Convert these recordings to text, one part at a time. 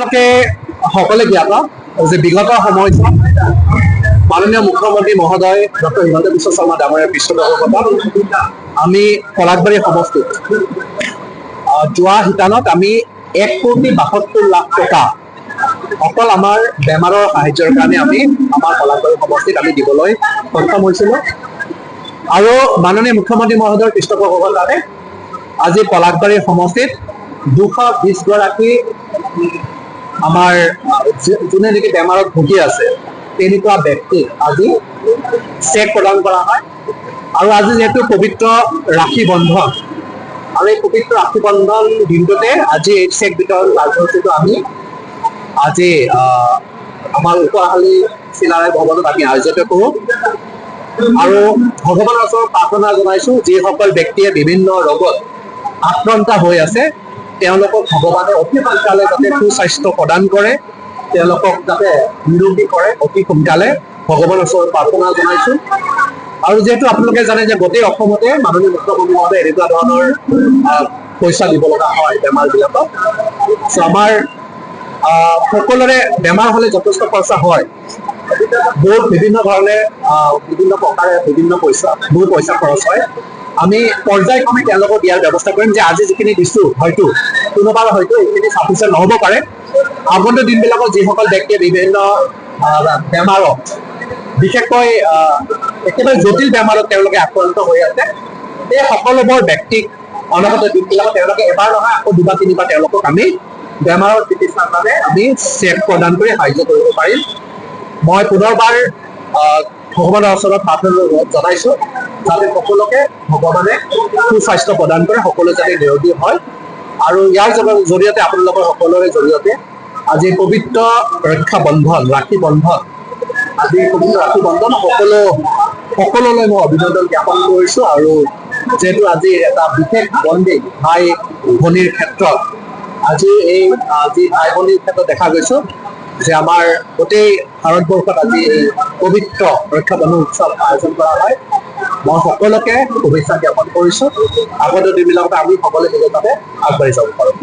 আপোনালোকে সকলে জ্ঞাত যে বিগত সময়ত মাননীয় মুখ্যমন্ত্ৰী মহোদয় ডক্টৰ হিমন্ত বিশ্ব শৰ্মা ডাঙৰীয়াৰ পৃষ্ঠপোষকতাত আমি পলাশবাৰী সমষ্টিত যোৱা শিতানত আমি 1,72,00,000 টকা অকল আমাৰ বেমাৰৰ সাহায্যৰ কাৰণে আমি আমাৰ পলাশবাৰী সমষ্টিত আমি দিবলৈ সক্ষম হৈছিলোঁ আৰু মাননীয় মুখ্যমন্ত্ৰী মহোদয়ৰ পৃষ্ঠপোষকতাৰে আজি পলাশবাৰী সমষ্টিত 220 গৰাকী আমাৰ যোনে নেকি বেমাৰত ভুগি আছে তেনেকুৱা ব্যক্তিক আজি চেক প্ৰদান কৰা হয় আৰু আজি যেহেতু পবিত্ৰ ৰাখি বন্ধন আৰু এই পবিত্ৰ ৰাখি বন্ধন দিনটোতে আজি এই চেক বিতৰণ কাৰ্যসূচীটো আমি আজি আমাৰ উপহালী চিলাৰায় ভৱনত আমি আয়োজিত কৰোঁ আৰু ভগৱানৰ ওচৰত প্ৰাৰ্থনা জনাইছোঁ যিসকল ব্যক্তিয়ে বিভিন্ন ৰোগত আক্ৰান্ত হৈ আছে তেওঁলোকক ভগৱানে অতি সোনকালে যাতে সুস্বাস্থ্য প্ৰদান কৰে তেওঁলোকক যাতে নিৰোগী কৰে অতি সোনকালে ভগৱানৰ ওচৰত প্ৰাৰ্থনা জনাইছোঁ আৰু যেহেতু আপোনালোকে জানে যে গোটেই অসমতে মাননীয় মুখ্যমন্ত্ৰী মহোদয়ে এনেকুৱা ধৰণৰ পইচা দিব লগা হয় বেমাৰবিলাকক চ' আমাৰ সকলোৰে বেমাৰ হ'লে যথেষ্ট খৰচা হয় বহুত বিভিন্ন ধৰণে বিভিন্ন প্ৰকাৰে বহুত পইচা খৰচ হয় আমি পৰ্যায়ক্ৰমে তেওঁলোকক দিয়াৰ ব্যৱস্থা কৰিম যে আজি যিখিনি দিছোঁ হয়তো কোনোবাৰ হয়তো এইখিনি চাফিচিয়েণ্ট নহ'ব পাৰে আগন্তুক দিনবিলাকত যিসকল ব্যক্তিয়ে বিভিন্ন বেমাৰত বিশেষকৈ একেবাৰে জটিল বেমাৰত তেওঁলোকে আক্ৰান্ত হৈ আছে সেই সকলোবোৰ ব্যক্তিক অনাগত দিনবিলাকত তেওঁলোকে এবাৰ নহয় আকৌ দুবাৰ তিনিবাৰ তেওঁলোকক আমি বেমাৰৰ চিকিৎসাৰ বাবে আমি চেক প্ৰদান কৰি সাহায্য কৰিব পাৰিম মই পুনৰবাৰ ভগৱানৰ ওচৰত প্ৰাৰ্থনা জনাইছোঁ যাতে সকলোকে ভগৱানে সুস্বাস্থ্য প্ৰদান কৰে সকলো যাতে নিৰোগী হয় আৰু ইয়াৰ জৰিয়তে আপোনালোকৰ সকলোৰে জৰিয়তে আজি পবিত্ৰ ৰক্ষা বন্ধন ৰাখি বন্ধন আজি পবিত্ৰ ৰাখি বন্ধন সকলোলৈ মই অভিনন্দন জ্ঞাপন কৰিছোঁ আৰু যিহেতু আজি এটা বিশেষ বন্দী ভাই ভনীৰ ক্ষেত্ৰত আজি এই যি ভাই ভনীৰ ক্ষেত্ৰত দেখা গৈছোঁ যে আমাৰ গোটেই ভাৰতবৰ্ষত আজি এই পবিত্ৰ ৰক্ষা বন্ধন উৎসৱ আয়োজন কৰা হয় মই সকলোকে শুভেচ্ছা জ্ঞাপন কৰিছোঁ আগন্তুক দিনবিলাকত আমি সকলোৱে নিজৰ বাবে আগবাঢ়ি যাব পাৰোঁ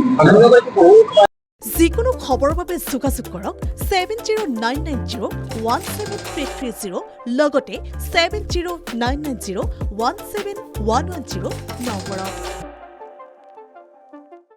যিকোনো খবৰৰ বাবে যোগাযোগ কৰক 7099017330 লগতে 7099017110 নম্বৰত।